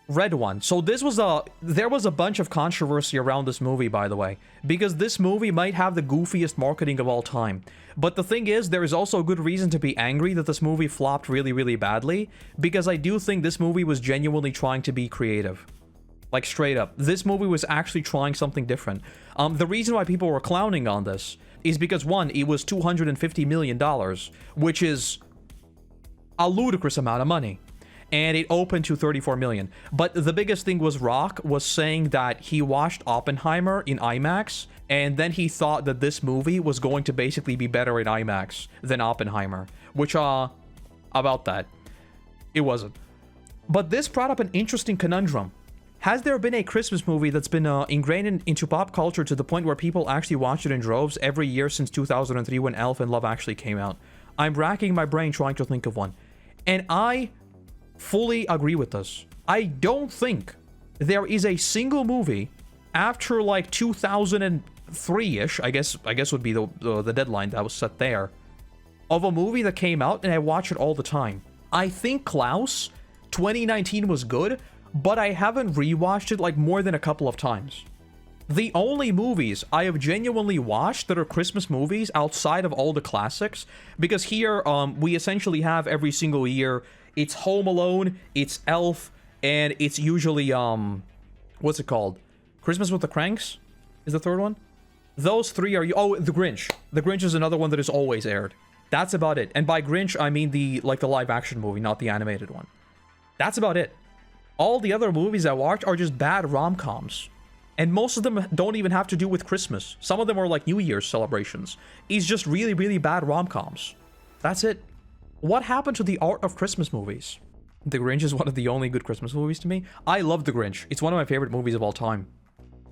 Red one. So there was a bunch of controversy around this movie, by the way, because this movie might have the goofiest marketing of all time. But the thing is, there is also a good reason to be angry that this movie flopped really, really badly, because I do think this movie was genuinely trying to be creative. Like, straight up. This movie was actually trying something different. The reason why people were clowning on this is because, one, it was $250 million, which is a ludicrous amount of money. And it opened to 34 million. But the biggest thing was Rock was saying that he watched Oppenheimer in IMAX, and then he thought that this movie was going to basically be better in IMAX than Oppenheimer. Which, about that. It wasn't. But this brought up an interesting conundrum. Has there been a Christmas movie that's been ingrained into pop culture to the point where people actually watch it in droves every year since 2003 when Elf and Love Actually came out? I'm racking my brain trying to think of one. And I fully agree with this. I don't think there is a single movie after like 2003-ish, I guess would be the deadline that was set there, of a movie that came out and I watch it all the time. I think Klaus 2019 was good, but I haven't rewatched it like more than a couple of times. The only movies I have genuinely watched that are Christmas movies outside of all the classics, because here we essentially have every single year, it's Home Alone, it's Elf, and it's usually, what's it called? Christmas with the Cranks is the third one? Those three are, oh, The Grinch. The Grinch is another one that is always aired. That's about it. And by Grinch, I mean the live action movie, not the animated one. That's about it. All the other movies I watch are just bad rom-coms. And most of them don't even have to do with Christmas. Some of them are like New Year's celebrations. It's just really, really bad rom-coms. That's it. What happened to the art of Christmas movies? The Grinch is one of the only good Christmas movies to me. I love The Grinch. It's one of my favorite movies of all time.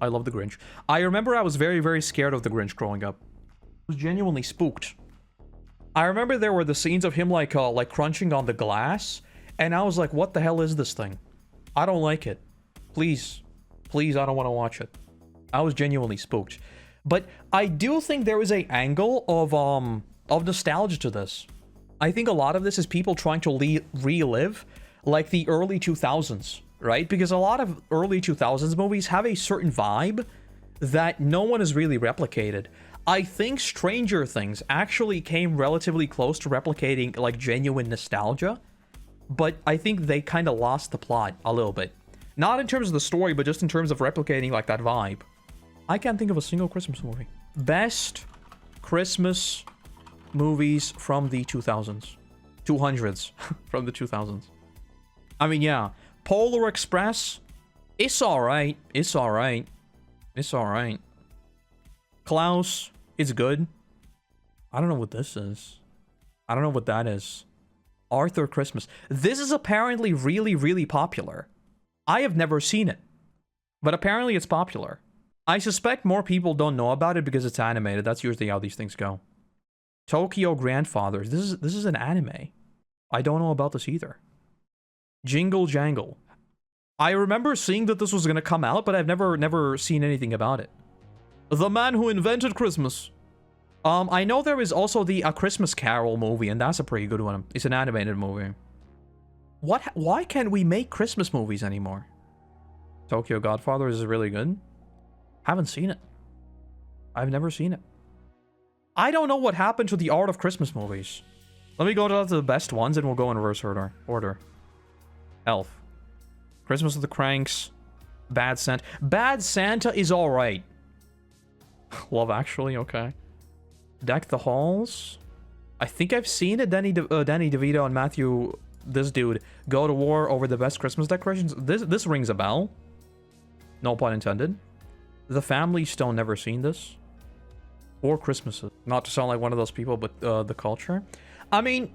I love The Grinch. I remember I was very, very scared of The Grinch growing up. I was genuinely spooked. I remember there were the scenes of him like crunching on the glass, and I was like, what the hell is this thing? I don't like it. Please, please, I don't want to watch it. I was genuinely spooked. But I do think there is a angle of nostalgia to this. I think a lot of this is people trying to relive like the early 2000s, right? Because a lot of early 2000s movies have a certain vibe that no one has really replicated. I think Stranger Things actually came relatively close to replicating like genuine nostalgia, but I think they kind of lost the plot a little bit. Not in terms of the story, but just in terms of replicating like that vibe. I can't think of a single Christmas movie. Best Christmas movies from the 2000s. 200s from the 2000s. I mean, yeah. Polar Express, it's alright. It's alright. It's alright. Klaus, it's good. I don't know what this is. I don't know what that is. Arthur Christmas. This is apparently really, really popular. I have never seen it, but apparently it's popular. I suspect more people don't know about it because it's animated. That's usually how these things go. Tokyo Grandfathers. This is an anime. I don't know about this either. Jingle Jangle. I remember seeing that this was going to come out, but I've never seen anything about it. The Man Who Invented Christmas. I know there is also the A Christmas Carol movie, and that's a pretty good one. It's an animated movie. Why can't we make Christmas movies anymore? Tokyo Godfathers is really good. Haven't seen it. I've never seen it. I don't know what happened to the art of Christmas movies. Let me go to the best ones and we'll go in reverse order. Elf. Christmas with the Cranks. Bad Santa. Bad Santa is alright. Love Actually, okay. Deck the Halls. I think I've seen it. Danny DeVito and Matthew, this dude, go to war over the best Christmas decorations. This rings a bell. No pun intended. The Family Stone, never seen this. Or Christmases. Not to sound like one of those people, but the culture. I mean,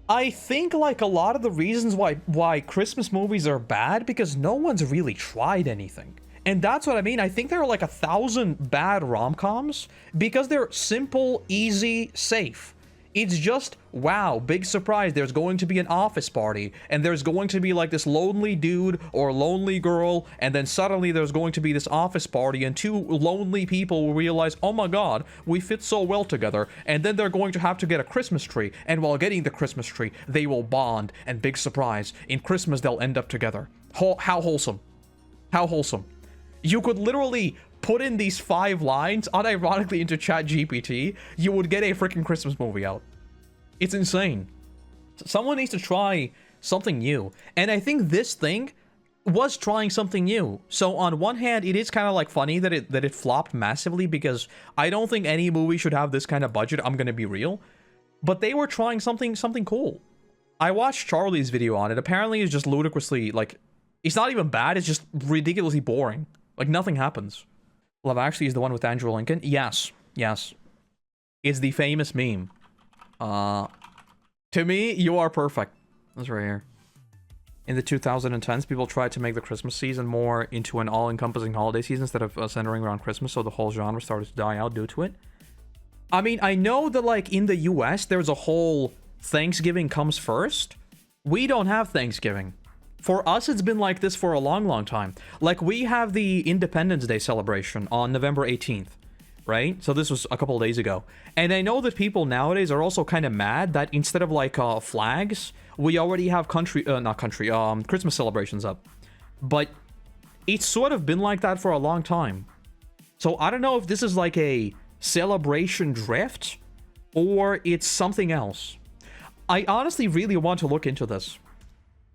I think like a lot of the reasons why Christmas movies are bad because no one's really tried anything. And that's what I mean. I think there are like 1,000 bad rom-coms because they're simple, easy, safe. It's just, wow, big surprise, there's going to be an office party, and there's going to be like this lonely dude or lonely girl, and then suddenly there's going to be this office party, and two lonely people will realize, oh my god, we fit so well together, and then they're going to have to get a Christmas tree, and while getting the Christmas tree, they will bond, and big surprise, in Christmas they'll end up together. How wholesome. How wholesome. You could literally put in these 5 lines unironically into ChatGPT. You would get a freaking Christmas movie out. It's insane. Someone needs to try something new. And I think this thing was trying something new. So on one hand, it is kind of like funny that it flopped massively, because I don't think any movie should have this kind of budget. I'm gonna be real. But they were trying something cool. I watched Charlie's video on it. Apparently it's just ludicrously, like, it's not even bad, it's just ridiculously boring. Like, nothing happens. Love Actually is the one with Andrew Lincoln? Yes. Yes. It's the famous meme. To me, you are perfect. That's right here. In the 2010s, people tried to make the Christmas season more into an all-encompassing holiday season instead of centering around Christmas, so the whole genre started to die out due to it. I mean, I know that, like, in the US, there's a whole Thanksgiving comes first. We don't have Thanksgiving. For us, it's been like this for a long, long time. Like, we have the Independence Day celebration on November 18th, right? So this was a couple of days ago. And I know that people nowadays are also kind of mad that instead of, like, flags, we already have Christmas celebrations up. But it's sort of been like that for a long time. So I don't know if this is like a celebration drift or it's something else. I honestly really want to look into this.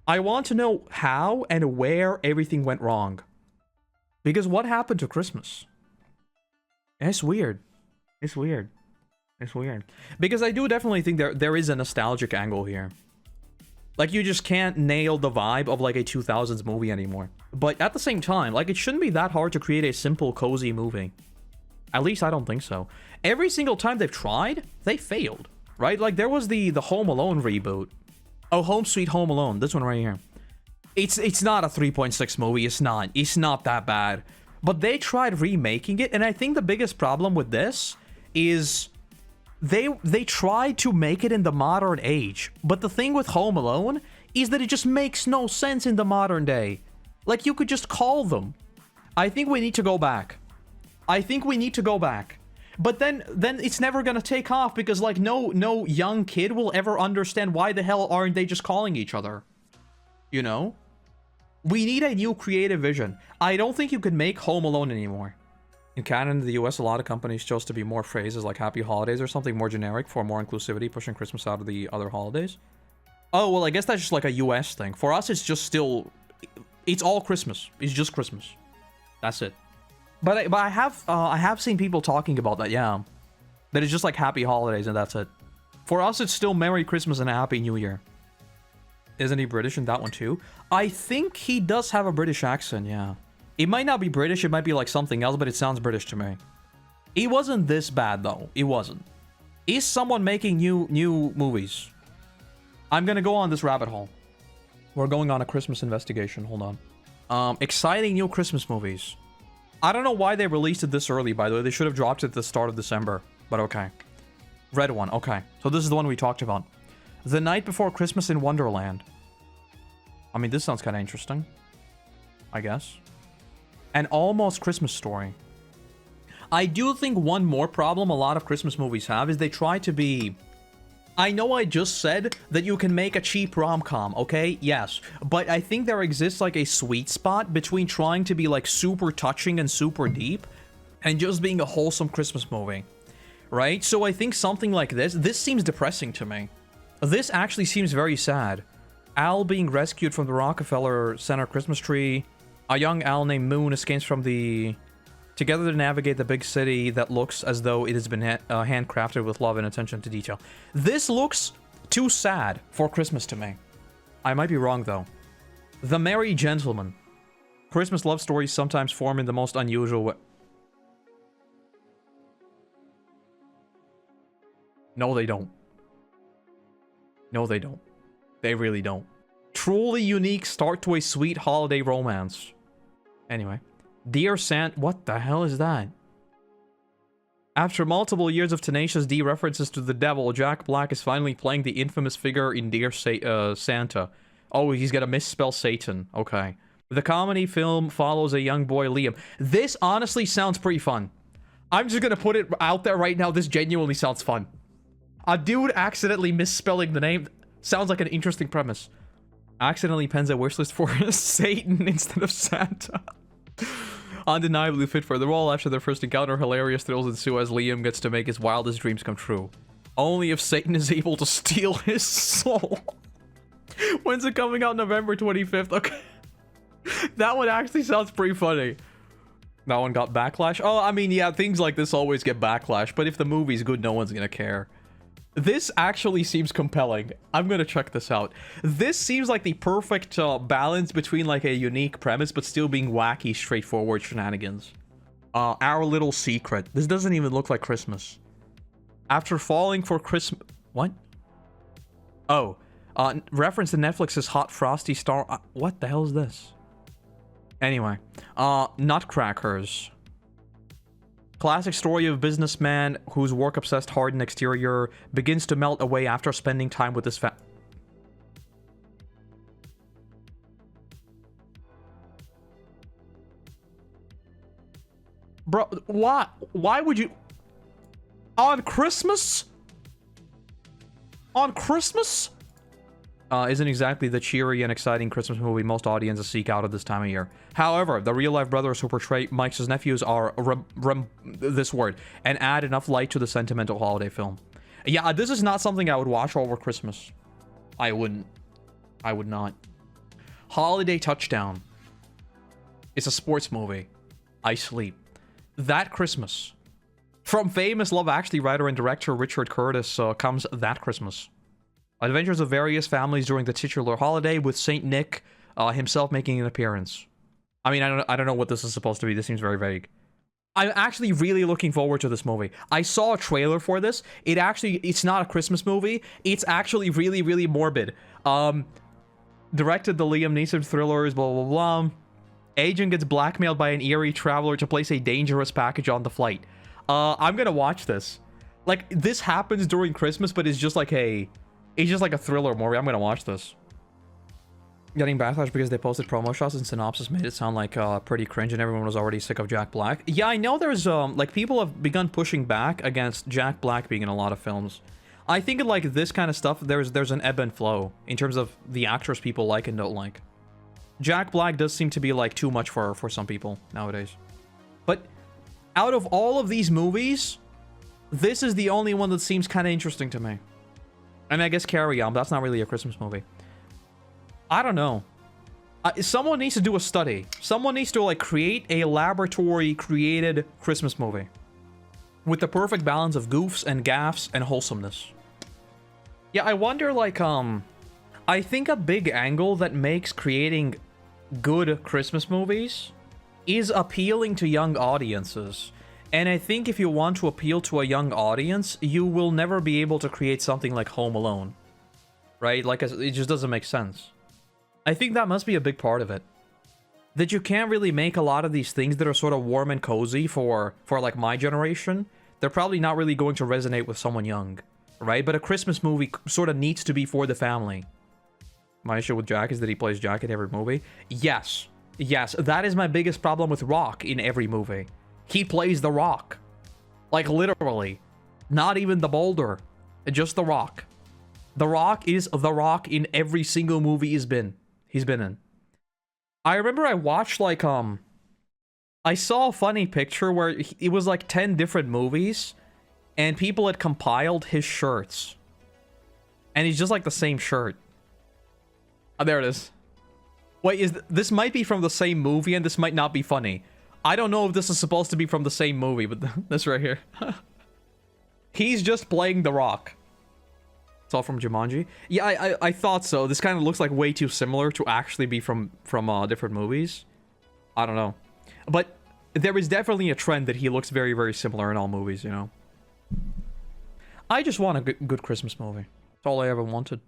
I want to know how and where everything went wrong. Because what happened to Christmas? It's weird. It's weird. It's weird. Because I do definitely think there is a nostalgic angle here. Like, you just can't nail the vibe of, like, a 2000s movie anymore. But at the same time, like, it shouldn't be that hard to create a simple, cozy movie. At least I don't think so. Every single time they've tried, they failed. Right? Like, there was the Home Alone reboot. Oh, Home Sweet Home Alone. This one right here. It's not a 3.6 movie. It's not. It's not that bad. But they tried remaking it, and I think the biggest problem with this is they tried to make it in the modern age. But the thing with Home Alone is that it just makes no sense in the modern day. Like, you could just call them. I think we need to go back. I think we need to go back. But then it's never gonna take off because, like, no young kid will ever understand why the hell aren't they just calling each other. You know? We need a new creative vision. I don't think you could make Home Alone anymore. In Canada and the US, a lot of companies chose to be more phrases like Happy Holidays or something more generic for more inclusivity, pushing Christmas out of the other holidays. Oh, well, I guess that's just like a US thing. For us, it's just still... It's all Christmas. It's just Christmas. That's it. But I have seen people talking about that, yeah. That it's just like Happy Holidays and that's it. For us, it's still Merry Christmas and a Happy New Year. Isn't he British in that one too? I think he does have a British accent, yeah. It might not be British, it might be like something else, but it sounds British to me. It wasn't this bad though. It wasn't. Is someone making new movies? I'm gonna go on this rabbit hole. We're going on a Christmas investigation, hold on. Exciting new Christmas movies. I don't know why they released it this early, by the way. They should have dropped it at the start of December, but okay. Red one, okay. So this is the one we talked about. The Night Before Christmas in Wonderland. I mean, this sounds kind of interesting. I guess. An Almost Christmas Story. I do think one more problem a lot of Christmas movies have is they try to be... I know I just said that you can make a cheap rom-com, okay? Yes. But I think there exists like a sweet spot between trying to be like super touching and super deep and just being a wholesome Christmas movie. Right? So I think something like this seems depressing to me. This actually seems very sad. Al being rescued from the Rockefeller Center Christmas tree. A young Al named Moon escapes from the... Together to navigate the big city that looks as though it has been handcrafted with love and attention to detail. This looks too sad for Christmas to me. I might be wrong, though. The Merry Gentleman. Christmas love stories sometimes form in the most unusual way. No, they don't. No, they don't. They really don't. Truly unique start to a sweet holiday romance. Anyway. Dear Santa... What the hell is that? After multiple years of Tenacious D references to the devil, Jack Black is finally playing the infamous figure in Dear Santa. Oh, he's gonna misspell Satan. Okay. The comedy film follows a young boy, Liam. This honestly sounds pretty fun. I'm just gonna put it out there right now. This genuinely sounds fun. A dude accidentally misspelling the name sounds like an interesting premise. Accidentally pens a wishlist for Satan instead of Santa. Undeniably fit for the role. After their first encounter, hilarious thrills ensue as Liam gets to make his wildest dreams come true. Only if Satan is able to steal his soul. When's it coming out? November 25th. Okay. That one actually sounds pretty funny. That one got backlash. Oh, I mean, yeah, things like this always get backlash, but if the movie's good, no one's gonna care. This actually seems compelling. I'm gonna check this out. This seems like the perfect balance between like a unique premise, but still being wacky, straightforward shenanigans. Our Little Secret. This doesn't even look like Christmas. After falling for Christmas... What? Oh. Reference to Netflix's Hot Frosty Star... what the hell is this? Anyway. Nutcrackers. Classic story of a businessman whose work-obsessed hardened exterior begins to melt away after spending time with his Bro, why? Why would you... On Christmas? On Christmas? Isn't exactly the cheery and exciting Christmas movie most audiences seek out at this time of year. However, the real-life brothers who portray Mike's nephews are this word, and add enough light to the sentimental holiday film. Yeah, this is not something I would watch over Christmas. I wouldn't. I would not. Holiday Touchdown. It's a sports movie. I sleep. That Christmas. From famous Love Actually writer and director Richard Curtis comes That Christmas. Adventures of various families during the titular holiday, with Saint Nick himself making an appearance. I mean, I don't know what this is supposed to be. This seems very vague. I'm actually really looking forward to this movie. I saw a trailer for this. It's not a Christmas movie. It's actually really, really morbid. Directed the Liam Neeson thrillers, blah, blah, blah. Agent gets blackmailed by an eerie traveler to place a dangerous package on the flight. I'm gonna watch this. Like, this happens during Christmas, but it's just like a thriller movie. I'm gonna watch this. Getting backlash because they posted promo shots and synopsis made it sound like pretty cringe and everyone was already sick of Jack Black. Yeah, I know there's like people have begun pushing back against Jack Black being in a lot of films. I think in like this kind of stuff there's an ebb and flow in terms of the actors people like and don't like. Jack Black does seem to be like too much for some people nowadays. But out of all of these movies, this is the only one that seems kind of interesting to me. I mean, I guess Carry On, but that's not really a Christmas movie. I don't know. Someone needs to do a study. Someone needs to, like, create a laboratory-created Christmas movie. With the perfect balance of goofs and gaffes and wholesomeness. Yeah, I wonder, like, I think a big angle that makes creating good Christmas movies is appealing to young audiences. And I think if you want to appeal to a young audience, you will never be able to create something like Home Alone. Right? Like, it just doesn't make sense. I think that must be a big part of it. That you can't really make a lot of these things that are sort of warm and cozy for like my generation. They're probably not really going to resonate with someone young. Right? But a Christmas movie sort of needs to be for the family. My issue with Jack is that he plays Jack in every movie. Yes. Yes, that is my biggest problem with Rock in every movie. He plays the Rock. Like, literally. Not even the Boulder. Just the Rock. The Rock is the Rock in every single movie he's been in. I remember I watched, like, I saw a funny picture where it was, like, 10 different movies, and people had compiled his shirts. And he's just, like, the same shirt. Oh, there it is. Wait, this might be from the same movie, and this might not be funny. I don't know if this is supposed to be from the same movie, but this right here. He's just playing The Rock. It's all from Jumanji. Yeah, I thought so. This kind of looks like way too similar to actually be from different movies. I don't know. But there is definitely a trend that he looks very, very similar in all movies, you know? I just want a good Christmas movie. That's all I ever wanted.